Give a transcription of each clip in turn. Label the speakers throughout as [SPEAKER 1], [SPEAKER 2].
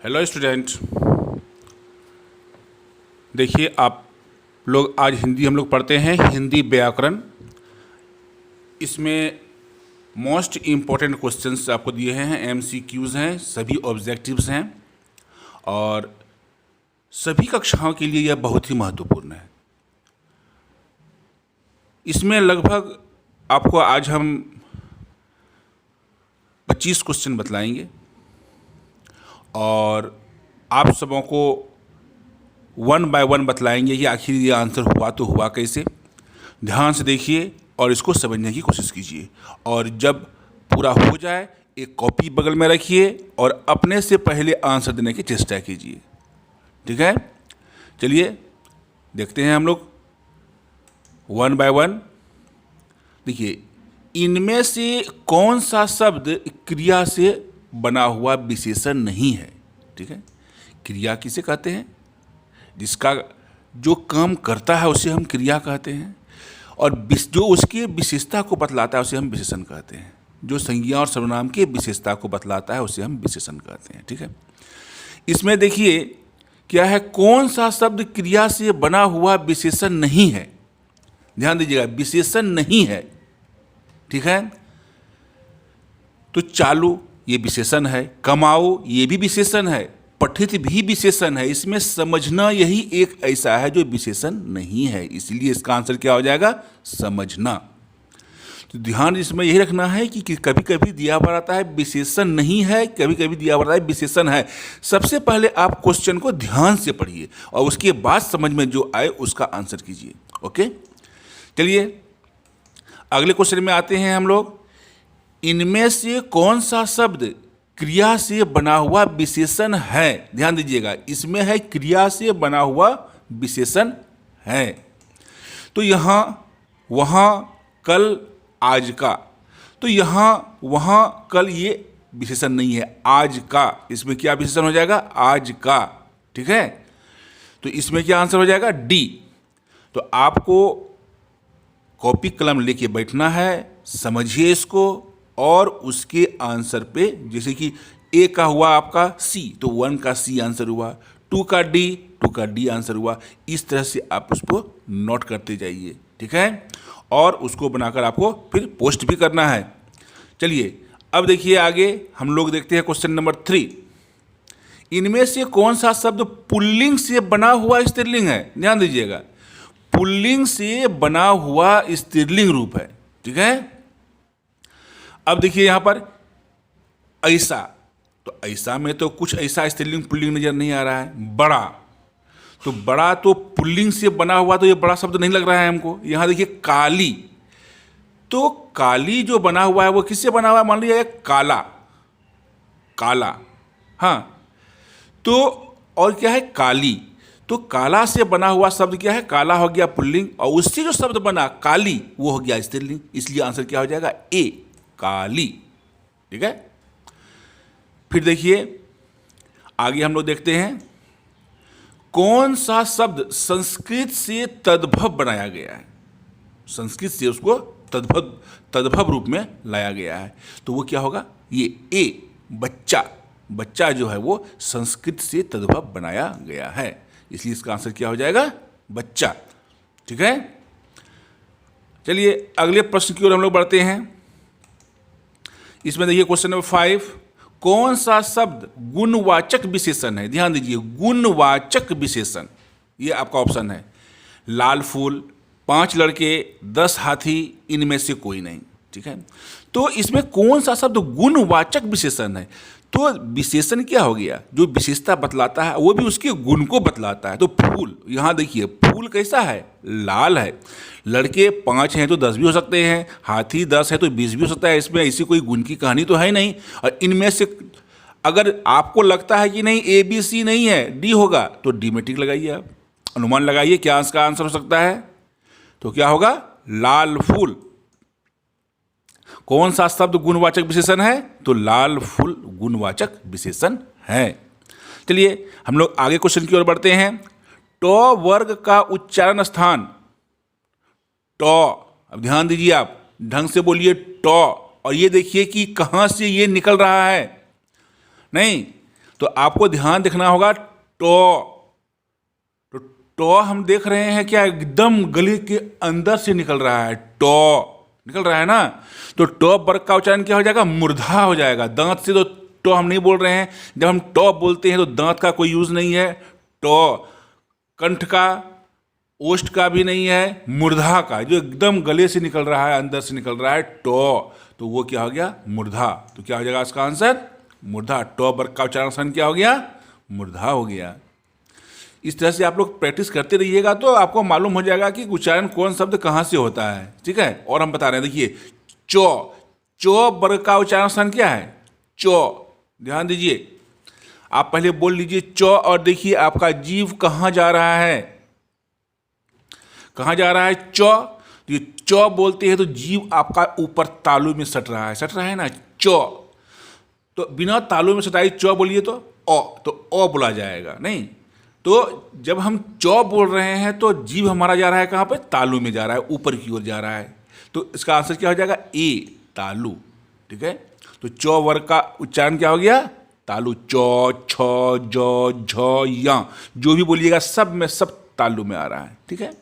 [SPEAKER 1] Hello student. देखिए आप लोग आज हिंदी हम लोग पढ़ते हैं, हिंदी व्याकरण। इसमें मोस्ट इम्पोर्टेंट क्वेश्चंस आपको दिए हैं, एमसीक्यूज़ हैं, सभी ऑब्जेक्टिव्स हैं और सभी कक्षाओं के लिए यह बहुत ही महत्वपूर्ण है। इसमें लगभग आपको आज हम 25 क्वेश्चन बतलाएंगे और आप सबों को वन बाय वन बतलाएंगे कि आखिर ये आंसर हुआ तो हुआ कैसे। ध्यान से देखिए और इसको समझने की कोशिश कीजिए और जब पूरा हो जाए एक कॉपी बगल में रखिए और अपने से पहले आंसर देने की चेष्टा कीजिए। ठीक है, चलिए देखते हैं हम लोग वन बाय वन। देखिए, इनमें से कौन सा शब्द क्रिया से बना हुआ विशेषण नहीं है। ठीक है, क्रिया किसे कहते हैं? जिसका जो काम करता है उसे हम क्रिया कहते हैं और जो उसकी विशेषता को बतलाता है उसे हम विशेषण कहते हैं। जो संज्ञा और सर्वनाम की विशेषता को बतलाता है उसे हम विशेषण कहते हैं। ठीक है, इसमें देखिए क्या है, कौन सा शब्द क्रिया से बना हुआ विशेषण नहीं है। ध्यान दीजिएगा, विशेषण नहीं है। ठीक है, तो चालू ये विशेषण है, कमाओ ये भी विशेषण है, पठित भी विशेषण है। इसमें समझना यही एक ऐसा है जो विशेषण नहीं है, इसलिए इसका आंसर क्या हो जाएगा? समझना। तो ध्यान इसमें यही रखना है कि कभी कभी दिया हुआ रहता है विशेषण नहीं है, कभी कभी दिया हुआ रहता है विशेषण है। सबसे पहले आप क्वेश्चन को ध्यान से पढ़िए और उसके बाद समझ में जो आए उसका आंसर कीजिए। ओके, चलिए अगले क्वेश्चन में आते हैं हम लोग। इनमें से कौन सा शब्द क्रिया से बना हुआ विशेषण है? ध्यान दीजिएगा, इसमें है क्रिया से बना हुआ विशेषण है। तो यहाँ वहाँ कल आज का, तो यहाँ वहाँ कल ये विशेषण नहीं है, आज का। इसमें क्या विशेषण हो जाएगा? आज का। ठीक है, तो इसमें क्या आंसर हो जाएगा? डी। तो आपको कॉपी कलम लेके बैठना है, समझिए इसको और उसके आंसर पे, जैसे कि ए का हुआ आपका सी तो 1 का सी आंसर हुआ, 2 का डी आंसर हुआ। इस तरह से आप उसको नोट करते जाइए। ठीक है, और उसको बनाकर आपको फिर पोस्ट भी करना है। चलिए अब देखिए आगे हम लोग देखते हैं क्वेश्चन नंबर 3। इनमें से कौन सा शब्द पुल्लिंग से बना हुआ स्त्रीलिंग है? ध्यान दीजिएगा, पुल्लिंग से बना हुआ स्त्रीलिंग रूप है। ठीक है, अब देखिए यहां पर ऐसा, तो ऐसा में तो कुछ ऐसा स्त्रीलिंग पुल्लिंग नजर नहीं आ रहा है। बड़ा, तो बड़ा तो पुल्लिंग से बना हुआ, तो ये बड़ा शब्द नहीं लग रहा है हमको। यहां देखिए काली, तो काली जो बना हुआ है वो किससे बना हुआ है? मान लीजिए काला, काला। हाँ, तो और क्या है? काली। तो काला से बना हुआ शब्द क्या है? काला हो गया पुल्लिंग और उससे जो शब्द बना काली वो हो गया स्त्रीलिंग। इसलिए आंसर क्या हो जाएगा? ए, काली। ठीक है, फिर देखिए आगे हम लोग देखते हैं कौन सा शब्द संस्कृत से तद्भव बनाया गया है। संस्कृत से उसको तद्भव रूप में लाया गया है, तो वो क्या होगा? ये ए, बच्चा। बच्चा जो है वो संस्कृत से तद्भव बनाया गया है, इसलिए इसका आंसर क्या हो जाएगा? बच्चा। ठीक है, चलिए अगले प्रश्न की ओर हम लोग बढ़ते हैं। इसमें देखिए क्वेश्चन नंबर 5, कौन सा शब्द गुणवाचक विशेषण है? ध्यान दीजिए, गुणवाचक विशेषण, ये आपका ऑप्शन है। लाल फूल, 5 लड़के, 10 हाथी, इनमें से कोई नहीं। ठीक है, तो इसमें कौन सा शब्द गुणवाचक विशेषण है? तो विशेषण क्या हो गया? जो विशेषता बतलाता है वो भी उसके गुण को बतलाता है। तो फूल, यहाँ देखिए फूल कैसा है? लाल है। लड़के 5 हैं तो 10 भी हो सकते हैं, हाथी 10 है तो 20 भी हो सकता है। इसमें ऐसी कोई गुण की कहानी तो है नहीं। और इनमें से अगर आपको लगता है कि नहीं ए बी सी नहीं है, डी होगा, तो डी में टिक लगाइए, आप अनुमान लगाइए क्या इसका आंसर हो सकता है। तो क्या होगा? लाल फूल। कौन सा शब्द गुणवाचक विशेषण है? तो लाल फूल गुणवाचक विशेषण है। चलिए हम लोग आगे क्वेश्चन की ओर बढ़ते हैं। टॉ वर्ग का उच्चारण स्थान, टॉ। अब ध्यान दीजिए, आप ढंग से बोलिए टॉ, और ये देखिए कि कहां से ये निकल रहा है। नहीं, तो आपको ध्यान देखना होगा टो। तो टो हम देख रहे हैं क्या, एकदम गले के अंदर से निकल रहा है, टो निकल रहा है ना। तो टो वर्ग का उच्चारण क्या हो जाएगा, मूर्धा हो जाएगा। दांत से तो टो हम नहीं बोल रहे हैं, जब हम टो बोलते हैं तो दांत का कोई यूज नहीं है। टो कंठ का, ओष्ठ का भी नहीं है, मूर्धा का, जो एकदम गले से निकल रहा है, अंदर से निकल रहा है, टो, तो वो क्या हो गया, मूर्धा। तो क्या हो जाएगा इसका आंसर, मूर्धा। टो वर्ग का उच्चारण क्या हो गया, मूर्धा हो गया। इस तरह से आप लोग प्रैक्टिस करते रहिएगा तो आपको मालूम हो जाएगा कि उच्चारण कौन शब्द कहाँ से होता है, ठीक है। और हम बता रहे हैं, देखिए चो, चो वर्ग का उच्चारण क्या है, चो। ध्यान दीजिए, आप पहले बोल लीजिए चो, और देखिए आपका जीव कहाँ जा रहा है, कहाँ जा रहा है, चो। ये चो बोलते हैं तो जीव आपका ऊपर तालु में सट रहा है ना, चो। तो बिना तालु में सटाई चो बोलिए तो ओ बोला जाएगा, नहीं। तो जब हम चौ बोल रहे हैं तो जीव हमारा जा रहा है कहाँ पे, तालु में जा रहा है, ऊपर की ओर जा रहा है। तो इसका आंसर क्या हो जाएगा, ए, तालु, ठीक है। तो चौ वर्ग का उच्चारण क्या हो गया, तालु। चौ, छ, जौ, झ, या, जो भी बोलिएगा सब में सब तालु में आ रहा है, ठीक है।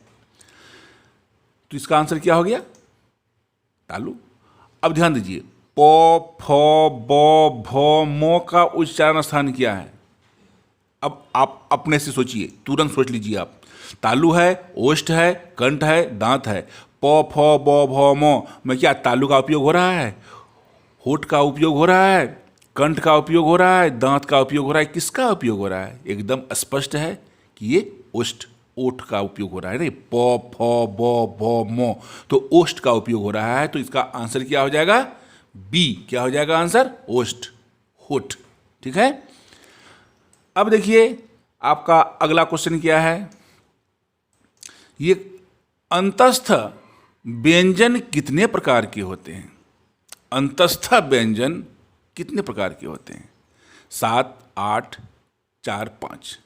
[SPEAKER 1] तो इसका आंसर क्या हो गया, तालु। अब ध्यान दीजिए, पो, फो, बो, भो, मो का उच्चारण स्थान क्या है। अब आप अपने से सोचिए, तुरंत सोच लीजिए आप। तालु है, ओष्ठ है, कंठ है, दांत है। पो, फो, बो, भो, मो में क्या तालु का उपयोग हो रहा है, होठ का उपयोग हो रहा है, कंठ का उपयोग हो रहा है, दांत का उपयोग हो रहा है। किसका उपयोग हो रहा है, एकदम स्पष्ट है कि ये ओष्ठ, ओठ का उपयोग हो रहा है। नहीं, पो, फो, बो, भो, मो, तो ओष्ठ का उपयोग हो रहा है। तो इसका आंसर क्या हो जाएगा, बी। क्या हो जाएगा आंसर, ओष्ठ, होठ, ठीक है। अब देखिए आपका अगला क्वेश्चन क्या है, ये अंतस्थ व्यंजन कितने प्रकार के होते हैं, अंतस्थ व्यंजन कितने प्रकार के होते हैं, 7, 8, 4, 5।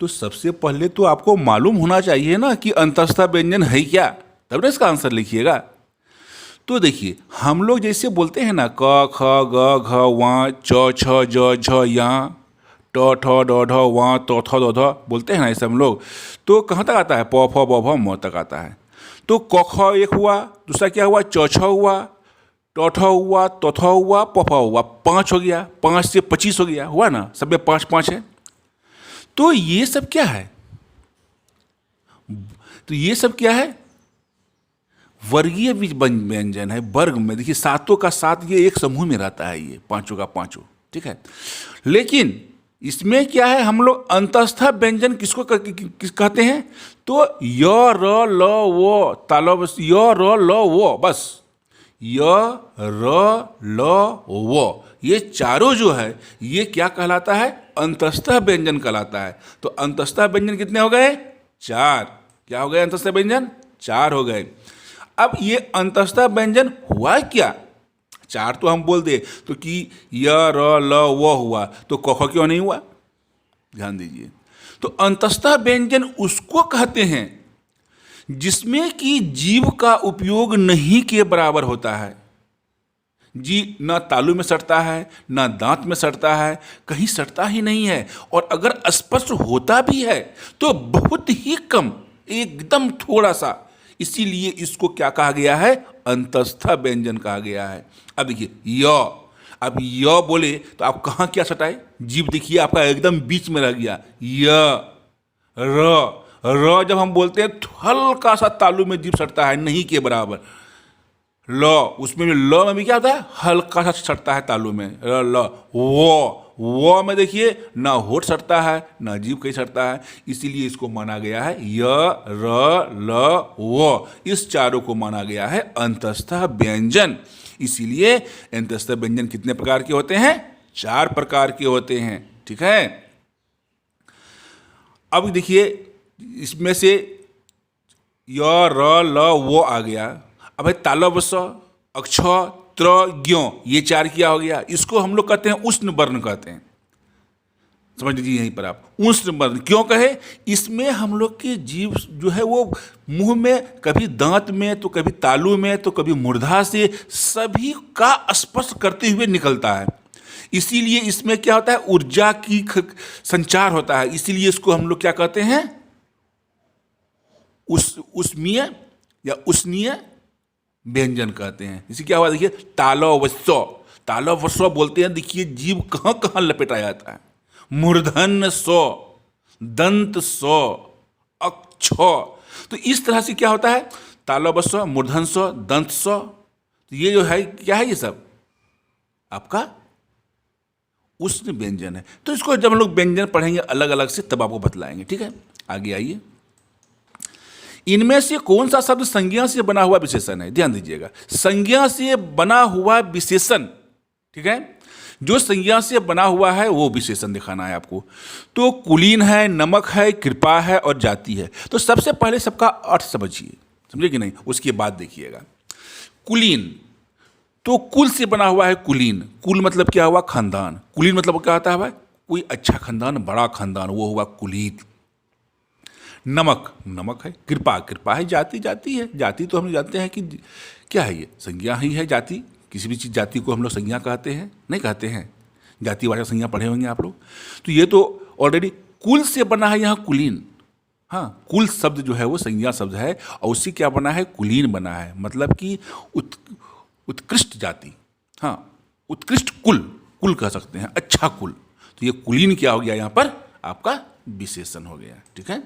[SPEAKER 1] तो सबसे पहले तो आपको मालूम होना चाहिए ना कि अंतस्थ व्यंजन है क्या, तब ना इसका आंसर लिखिएगा। तो देखिए हम लोग जैसे बोलते हैं ना, क, ख, ग, घ, व, च, छ, ज, झ, या, ट, ठ, ड, ढ, व, त, थ, द, ध बोलते हैं ना ऐसे हम लोग। तो कहाँ तक आता है, प, फ, ब, भ, म तक आता है। तो क, ख एक हुआ, दूसरा क्या हुआ, च, छ हुआ, ट, ठ हुआ, त, थ हुआ, प, फ हुआ, 5 हो गया। 5 से 25 हो गया, हुआ ना, सब में 5 5 है। तो ये सब क्या है, तो ये सब क्या है, वर्गीय व्यंजन है। वर्ग में देखिए 7 का 7 ये एक समूह में रहता है, ये 5 का 5, ठीक है। लेकिन इसमें क्या है, हम लोग अंतस्थ व्यंजन किसको कहते हैं, तो य, र, ल, वो, तालब, य, र, ल, वो, बस य, र, ल, वो, ये चारों जो है ये क्या कहलाता है, अंतस्थ व्यंजन कहलाता है। तो अंतस्थ व्यंजन कितने हो गए, 4। क्या हो गए अंतस्थ व्यंजन, 4 हो गए। अब ये अंतस्थ व्यंजन हुआ क्या, 4 तो हम बोल दे तो कि य, र, ल, वो हुआ, तो क, ख क्यों नहीं हुआ, ध्यान दीजिए। तो अंतस्थ व्यंजन उसको कहते हैं जिसमें कि जीव का उपयोग नहीं के बराबर होता है। जी ना तालु में सटता है, ना दांत में सटता है, कहीं सटता ही नहीं है। और अगर स्पष्ट होता भी है तो बहुत ही कम, एकदम थोड़ा सा। इसीलिए इसको क्या कहा गया है, अंतस्थ व्यंजन कहा गया है। अब देखिए य, अब य बोले तो आप कहाँ क्या सटाए, जीभ देखिए आपका एकदम बीच में रह गया। य, र, र जब हम बोलते हैं तो हल्का सा तालु में जीभ सटता है, नहीं के बराबर। ल, उसमें भी ल में भी क्या होता है, हल्का सा सटता है तालु में, र, ल। वो में देखिए ना होठ सटता है ना जीभ कहीं सटता है। इसीलिए इसको माना गया है य, र, ल, वो, इस चारों को माना गया है अंतस्थ व्यंजन। इसीलिए अंतस्थ व्यंजन कितने प्रकार के होते हैं, 4 प्रकार के होते हैं, ठीक है। अब देखिए इसमें से य, र, ल, वो आ गया। अब है तालव, स, अक्ष, त्र, ज्ञ, ये 4 क्या हो गया, इसको हम लोग कहते हैं उष्ण वर्ण कहते हैं। समझ लीजिए यहीं पर आप, उष्ण वर्ण क्यों कहे, इसमें हम लोग की जीभ जो है वो मुंह में कभी दांत में तो कभी तालु में तो कभी मूर्धा से सभी का स्पर्श करते हुए निकलता है। इसीलिए इसमें क्या होता है, ऊर्जा की संचार होता है, इसीलिए इसको हम लोग क्या कहते हैं, उष्मीय या उष्णीय व्यंजन कहते हैं। इसी क्या हुआ, देखिए तालवस्व, तालवस्व बोलते हैं, देखिए जीव कहाँ कहाँ लपेटा जाता है, मूर्धन्य स्व, दंत स्व, अक्ष। तो इस तरह से क्या होता है, तालवस्व, मूर्धन्य स्व, दंत स्व, तो ये जो है क्या है, ये सब आपका उष्ण व्यंजन है। तो इसको जब हम लोग व्यंजन पढ़ेंगे अलग अलग से तब आपको बतलाएंगे, ठीक है। आगे आइए, इनमें से कौन सा शब्द संज्ञा से बना हुआ विशेषण है, ध्यान दीजिएगा, संज्ञा से बना हुआ विशेषण, ठीक है, जो संज्ञा से बना हुआ है वो विशेषण दिखाना है आपको। तो कुलीन है, नमक है, कृपा है और जाति है। तो सबसे पहले सबका अर्थ समझिए, समझे कि नहीं, उसके बाद देखिएगा। कुलीन, तो कुल से बना हुआ है कुलीन, कुल मतलब क्या हुआ, खानदान, कुलीन मतलब क्या होता है, कोई अच्छा खानदान, बड़ा खानदान, वो हुआ कुलीन। नमक, नमक है, कृपा, कृपा है, जाति, जाति है, जाति तो हम जानते हैं कि क्या है, ये संज्ञा ही है जाति, किसी भी चीज़ जाति को हम लोग संज्ञा कहते हैं, नहीं कहते हैं, जाति वाला संज्ञा पढ़े होंगे आप लोग। तो ये तो ऑलरेडी कुल से बना है यहाँ कुलीन, हाँ, कुल शब्द जो है वो संज्ञा शब्द है और उससे क्या बना है, कुलीन बना है, मतलब कि उत्कृष्ट जाति, हाँ, उत्कृष्ट कुल, कुल कह सकते हैं, अच्छा कुल। तो ये कुलीन क्या हो गया, यहाँ पर आपका विशेषण हो गया, ठीक है।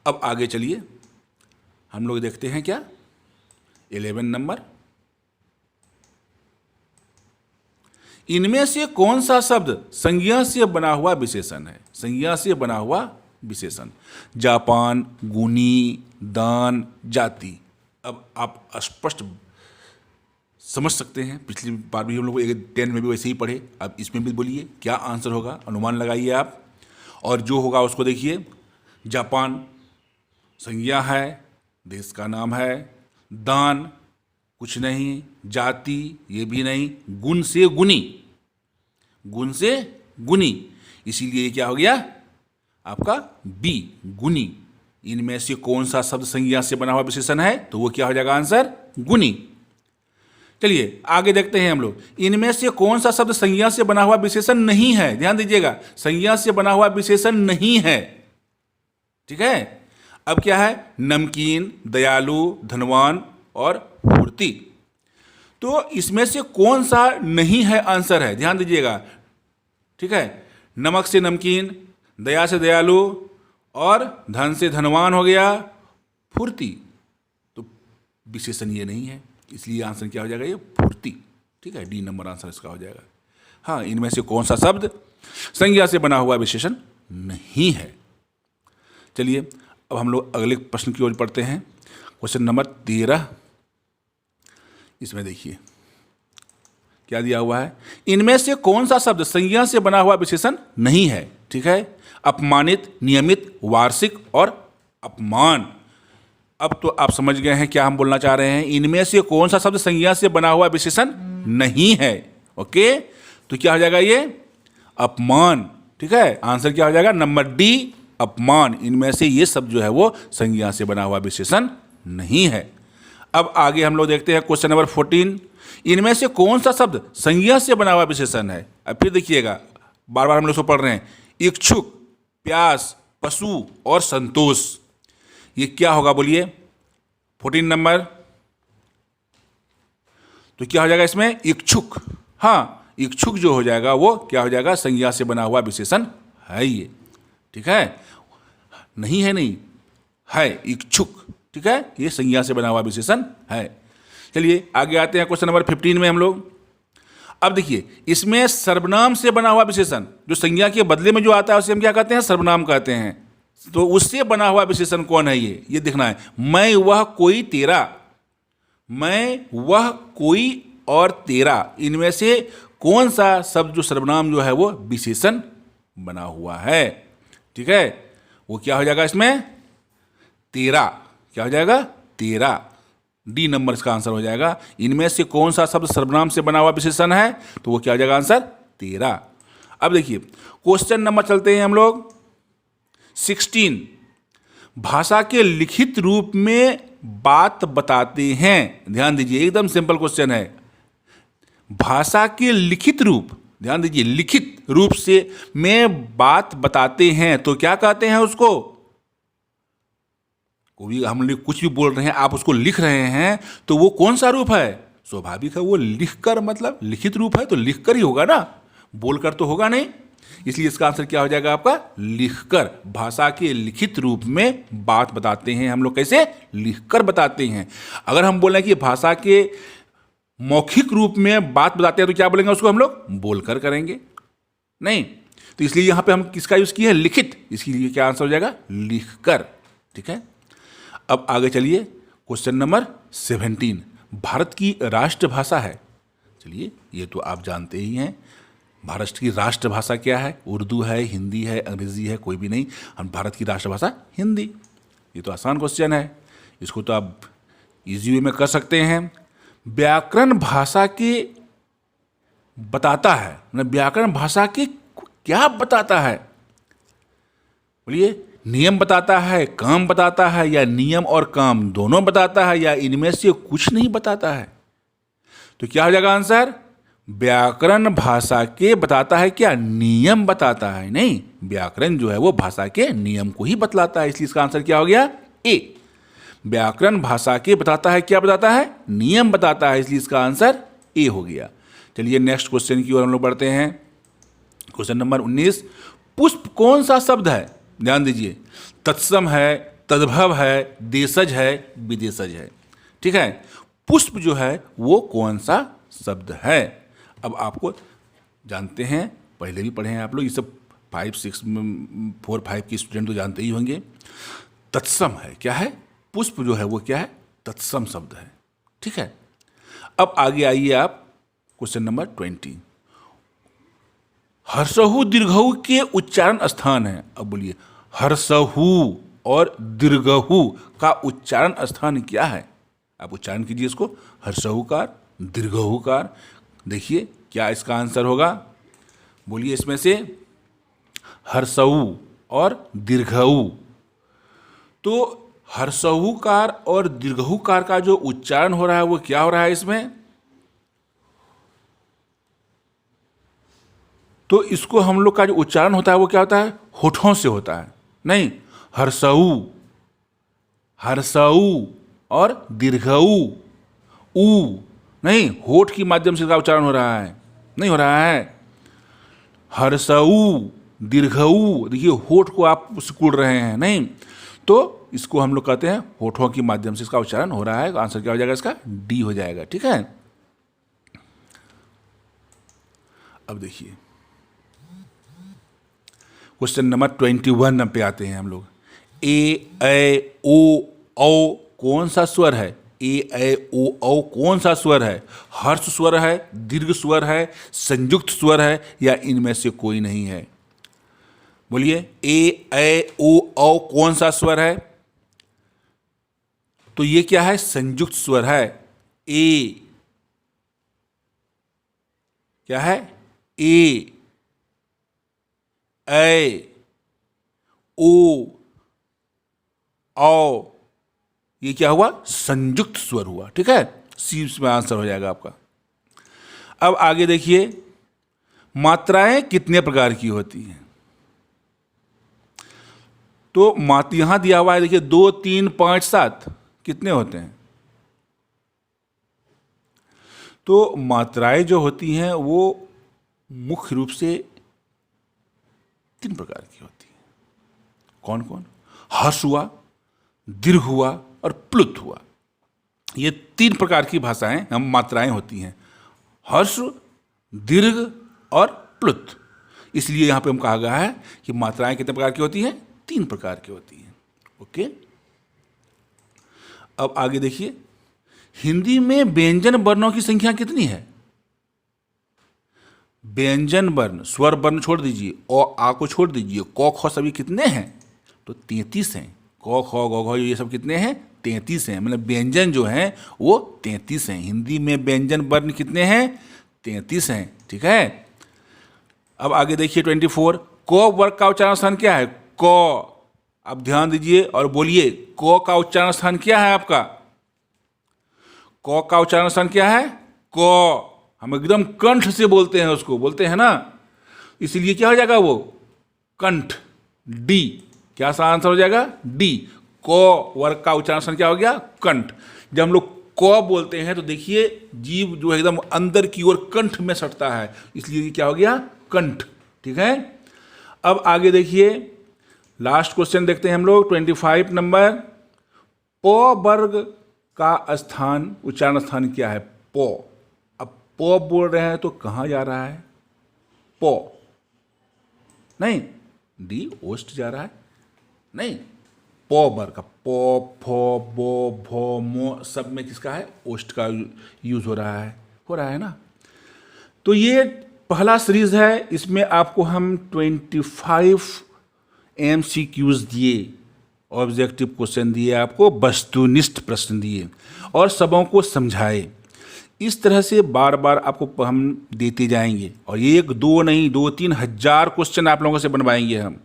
[SPEAKER 1] अब आगे चलिए, हम लोग देखते हैं क्या, 11 नंबर, इनमें से कौन सा शब्द संज्ञा से बना हुआ विशेषण है, संज्ञा से बना हुआ विशेषण, जापान, गुनी, दान, जाति। अब आप स्पष्ट समझ सकते हैं, पिछली बार भी हम लोग 10 में भी वैसे ही पढ़े, अब इसमें भी बोलिए क्या आंसर होगा, अनुमान लगाइए आप, और जो होगा उसको देखिए। जापान संज्ञा है, देश का नाम है, दान कुछ नहीं, जाति ये भी नहीं, गुण से गुनी, गुण से गुनी, इसीलिए ये क्या हो गया आपका बी, गुनी। इनमें से कौन सा शब्द संज्ञा से बना हुआ विशेषण है, तो वो क्या हो जाएगा आंसर, गुनी। चलिए आगे देखते हैं हम लोग, इनमें से कौन सा शब्द संज्ञा से बना हुआ विशेषण नहीं है, ध्यान दीजिएगा, संज्ञा से बना हुआ विशेषण नहीं है, ठीक है। अब क्या है, नमकीन, दयालु, धनवान और फुर्ती। तो इसमें से कौन सा नहीं है आंसर है, ध्यान दीजिएगा, ठीक है। नमक से नमकीन, दया से दयालु और धन से धनवान हो गया, फुर्ती, तो विशेषण ये नहीं है, इसलिए आंसर क्या हो जाएगा, ये फुर्ती, ठीक है, डी नंबर आंसर इसका हो जाएगा। हाँ, इनमें से कौन सा शब्द संज्ञा से बना हुआ विशेषण नहीं है। चलिए अब हम लोग अगले प्रश्न की ओर पढ़ते हैं, क्वेश्चन नंबर 13। इसमें देखिए क्या दिया हुआ है, इनमें से कौन सा शब्द संज्ञा से बना हुआ विशेषण नहीं है, ठीक है। अपमानित, नियमित, वार्षिक और अपमान। अब तो आप समझ गए हैं क्या हम बोलना चाह रहे हैं, इनमें से कौन सा शब्द संज्ञा से बना हुआ विशेषण नहीं है, ओके। तो क्या हो जाएगा, ये अपमान, ठीक है, आंसर क्या हो जाएगा, नंबर डी, अपमान। इनमें से ये शब्द जो है वो संज्ञा से बना हुआ विशेषण नहीं है। अब आगे हम लोग देखते हैं क्वेश्चन नंबर 14, इनमें से कौन सा शब्द संज्ञा से बना हुआ विशेषण है। अब फिर देखिएगा, बार बार हम लोग इसको पढ़ रहे हैं, इच्छुक, प्यास, पशु और संतोष। ये क्या होगा बोलिए, 14 नंबर, तो क्या हो जाएगा इसमें, इच्छुक। हाँ, इच्छुक जो हो जाएगा वो क्या हो जाएगा, संज्ञा से बना हुआ विशेषण है ये, ठीक है, नहीं है, नहीं है, इच्छुक, ठीक है, ये संज्ञा से बना हुआ विशेषण है। चलिए आगे आते हैं क्वेश्चन नंबर 15 में हम लोग। अब देखिए, इसमें सर्वनाम से बना हुआ विशेषण, जो संज्ञा के बदले में जो आता है उसे हम क्या कहते हैं, सर्वनाम कहते हैं। तो उससे बना हुआ विशेषण कौन है, ये देखना है। मैं, वह, कोई, तेरा, मैं, वह, कोई और तेरा, इनमें से कौन सा शब्द जो सर्वनाम जो है वो विशेषण बना हुआ है, ठीक है, वो क्या हो जाएगा इसमें, तेरा, क्या हो जाएगा, तेरा, डी नंबर इसका आंसर हो जाएगा। इनमें से कौन सा शब्द सर्वनाम से बना हुआ विशेषण है, तो वो क्या हो जाएगा आंसर, तेरा। अब देखिए क्वेश्चन नंबर चलते हैं हम लोग 16, भाषा के लिखित रूप में बात बताते हैं। ध्यान दीजिए, एकदम सिंपल क्वेश्चन है, भाषा के लिखित रूप ध्यान दीजिए, लिखित रूप से में बात बताते हैं तो क्या कहते हैं उसको? कोई हम लोग कुछ भी बोल रहे हैं, आप उसको लिख रहे हैं, तो वो कौन सा रूप है? स्वाभाविक है वो लिखकर, मतलब लिखित रूप है तो लिखकर ही होगा ना, बोलकर तो होगा नहीं। इसलिए इसका आंसर क्या हो जाएगा आपका? लिखकर। भाषा के लिखित रूप में बात बताते हैं हम लोग। कैसे? लिखकर बताते हैं। अगर हम बोलें कि भाषा के मौखिक रूप में बात बताते हैं तो क्या बोलेंगे उसको हम लोग? बोलकर करेंगे नहीं। तो इसलिए यहां पे हम किसका यूज किए हैं? लिखित। इसलिए क्या आंसर हो जाएगा? लिखकर। ठीक है, अब आगे चलिए। क्वेश्चन नंबर 17, भारत की राष्ट्रभाषा है। चलिए, ये तो आप जानते ही हैं, भारत की राष्ट्रभाषा क्या है? उर्दू है, हिंदी है, अंग्रेजी है, कोई भी नहीं। हम भारत की राष्ट्रभाषा हिंदी। ये तो आसान क्वेश्चन है, इसको तो आप इजी वे में कर सकते हैं। व्याकरण भाषा के बताता है, मतलब व्याकरण भाषा के क्या बताता है? बोलिए, नियम बताता है, काम बताता है, या नियम और काम दोनों बताता है, या इनमें से कुछ नहीं बताता है? तो क्या हो जाएगा आंसर? व्याकरण भाषा के बताता है क्या? नियम बताता है। नहीं, व्याकरण जो है वो भाषा के नियम को ही बतलाता है। इसलिए इसका आंसर क्या हो गया? ए। व्याकरण भाषा के बताता है क्या? बताता है नियम बताता है। इसलिए इसका आंसर ए हो गया। चलिए नेक्स्ट क्वेश्चन की ओर हम लोग बढ़ते हैं। क्वेश्चन नंबर 19, पुष्प कौन सा शब्द है? ध्यान दीजिए, तत्सम है, तद्भव है, देशज है, विदेशज है। ठीक है, पुष्प जो है वो कौन सा शब्द है? अब आपको जानते हैं, पहले भी पढ़े हैं आप लोग, ये सब 5, 6, 4, 5 के स्टूडेंट तो जानते ही होंगे। तत्सम है, क्या है? पुष्प जो है वो क्या है? तत्सम शब्द है। ठीक है, अब आगे आइए आप, क्वेश्चन नंबर 20, हर्षहु दीर्घहु के उच्चारण स्थान है। अब बोलिए, हर्षहु और दीर्घहु का उच्चारण स्थान क्या है? आप उच्चारण कीजिए इसको, हर्षहुकार, दीर्घहुकार। देखिए क्या इसका आंसर होगा? बोलिए इसमें से हर्षहु और दीर्घहु। तो हर्षहुकार और दीर्घहुकार का जो उच्चारण हो रहा है वो क्या हो रहा है इसमें? तो इसको हम लोग का जो उच्चारण होता है वो क्या होता है? होठों से होता है। नहीं, हर्षऊ, हर्षऊ और दीर्घऊ, ऊ नहीं, होठ की माध्यम से इसका उच्चारण हो रहा है, नहीं हो रहा है। हर्षऊ, दीर्घऊ, देखिए होठ को आप सिकुड़ रहे हैं, नहीं, तो इसको हम लोग कहते हैं होठों की माध्यम से इसका उच्चारण हो रहा है। आंसर क्या हो जाएगा इसका? डी हो जाएगा। ठीक है, अब देखिए क्वेश्चन नंबर 21 पे आते हैं हम लोग। ए, ऐ, ओ, औ कौन सा स्वर है? ए, ऐ, ओ, औ कौन सा स्वर है? हर्ष स्वर है, दीर्घ स्वर है, संयुक्त स्वर है, या इनमें से कोई नहीं है? बोलिए, ए, ऐ, ओ, औ कौन सा स्वर है? तो ये क्या है? संयुक्त स्वर है। ए क्या है? ए, ऐ, ओ, औ, ये क्या हुआ? संयुक्त स्वर हुआ। ठीक है, सी में आंसर हो जाएगा आपका। अब आगे देखिए, मात्राएं कितने प्रकार की होती हैं? तो यहां दिया हुआ है, देखिए 2, 3, 5, 7 कितने होते हैं? तो मात्राएं जो होती हैं वो मुख्य रूप से 3 प्रकार की होती हैं। कौन कौन? हर्ष हुआ, दीर्घ हुआ और प्लुत हुआ। ये 3 प्रकार की भाषाएं हम मात्राएं होती हैं, हर्ष, दीर्घ और प्लुत। इसलिए यहां पे हम कहा गया है कि मात्राएं कितने प्रकार की होती हैं? 3 प्रकार की होती हैं। ओके, अब आगे देखिए, हिंदी में व्यंजन वर्णों की संख्या कितनी है? व्यंजन वर्ण, स्वर वर्ण छोड़ दीजिए, ओ, आ को छोड़ दीजिए, क, ख सभी कितने हैं? तो 33 हैं। क, ख, ग, घ ये सब कितने हैं? 33 हैं। मतलब व्यंजन जो हैं वो 33 हैं। हिंदी में व्यंजन वर्ण कितने हैं? 33 हैं। ठीक है, अब आगे देखिए 24, क वर्ग का उच्चारण स्थान क्या है? क। अब ध्यान दीजिए और बोलिए, क का उच्चारण स्थान क्या है आपका? क का उच्चारण स्थान क्या है? क। हम एकदम कंठ से बोलते हैं उसको, बोलते हैं ना, इसीलिए क्या हो जाएगा वो कंठ, डी। क्या सा आंसर हो जाएगा? डी। क वर्ग का उच्चारण क्या हो गया? कंठ। जब हम लोग क बोलते हैं तो देखिए जीभ जो है एकदम अंदर की ओर कंठ में सटता है, इसलिए ये क्या हो गया? कंठ। ठीक है, अब आगे देखिए लास्ट क्वेश्चन देखते हैं हम लोग 25 नंबर। प वर्ग का स्थान, उच्चारण स्थान क्या है? प। अब प बोल रहे हैं तो कहाँ जा रहा है? प नहीं, डी ओष्ठ जा रहा है, नहीं, प वर्ग का प, फ, ब, भ, म सब में किसका है? ओष्ठ का यूज हो रहा है ना। तो ये पहला सीरीज है, इसमें आपको हम 25 MCQs दिए, ऑब्जेक्टिव क्वेश्चन दिए, आपको वस्तुनिष्ठ प्रश्न दिए और सबों को समझाए। इस तरह से बार बार आपको हम देते जाएंगे और एक दो नहीं 2-3 हज़ार क्वेश्चन आप लोगों से बनवाएंगे हम,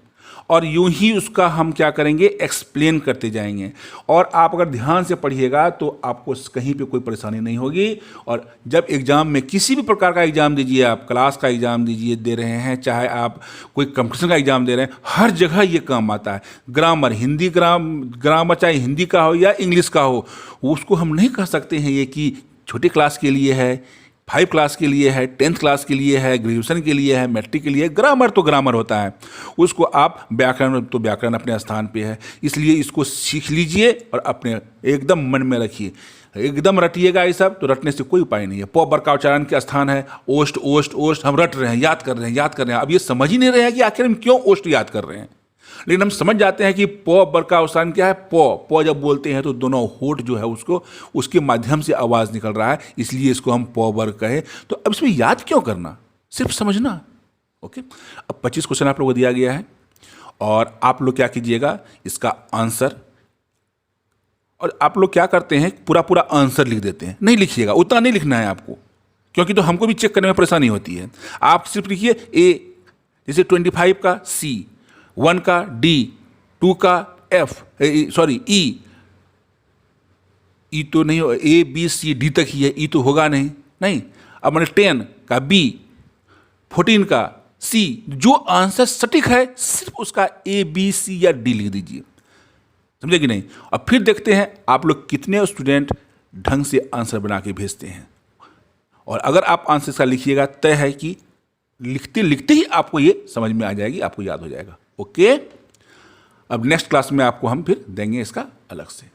[SPEAKER 1] और यूं ही उसका हम क्या करेंगे? एक्सप्लेन करते जाएंगे। और आप अगर ध्यान से पढ़िएगा तो आपको कहीं पे कोई परेशानी नहीं होगी। और जब एग्ज़ाम में किसी भी प्रकार का एग्ज़ाम दीजिए, आप क्लास का एग्ज़ाम दीजिए, दे रहे हैं, चाहे आप कोई कंपटीशन का एग्ज़ाम दे रहे हैं, हर जगह ये काम आता है। ग्रामर, हिंदी ग्रामर चाहे हिंदी का हो या इंग्लिश का हो, उसको हम नहीं कह सकते हैं ये कि छोटी क्लास के लिए है, 5 क्लास के लिए है, 10th क्लास के लिए है, ग्रेजुएशन के लिए है, मैट्रिक के लिए। ग्रामर तो ग्रामर होता है, उसको आप व्याकरण तो व्याकरण अपने स्थान पे है, इसलिए इसको सीख लीजिए और अपने एकदम मन में रखिए, एकदम रटिएगा। ये सब तो रटने से कोई उपाय नहीं है। प वर्ग का उच्चारण के स्थान है ओष्ठ, ओष्ठ, ओष्ठ। हम रट रहे हैं, याद कर रहे हैं, अब ये समझ ही नहीं रहे हैं कि आखिर हम क्यों ओष्ठ याद कर रहे हैं, लेकिन हम समझ जाते हैं कि प वर्ग का उच्चारण क्या है? प जब बोलते हैं तो दोनों होठ जो है उसको, उसके माध्यम से आवाज़ निकल रहा है, इसलिए इसको हम प वर्ग कहें। तो अब इसमें याद क्यों करना, सिर्फ समझना। ओके, अब 25 क्वेश्चन आप लोगों को दिया गया है और आप लोग क्या कीजिएगा, इसका आंसर, और आप लोग क्या करते हैं, पूरा पूरा आंसर लिख देते हैं। नहीं लिखिएगा, उतना नहीं लिखना है आपको, क्योंकि तो हमको भी चेक करने में परेशानी होती है। आप सिर्फ लिखिए ए, जैसे 25 का सी, 1 का डी, 2 का एफ, सॉरी ई तो नहीं हो, ए बी सी डी तक ही है, ई तो होगा नहीं। अब मैंने 10 का बी, 14 का सी, जो आंसर सटीक है सिर्फ उसका ए बी सी या डी लिख दीजिए, समझे कि नहीं। अब फिर देखते हैं आप लोग कितने स्टूडेंट ढंग से आंसर बना के भेजते हैं। और अगर आप आंसर इसका लिखिएगा, तय है कि लिखते लिखते ही आपको ये समझ में आ जाएगी, आपको याद हो जाएगा। ओके, अब नेक्स्ट क्लास में आपको हम फिर देंगे इसका अलग से।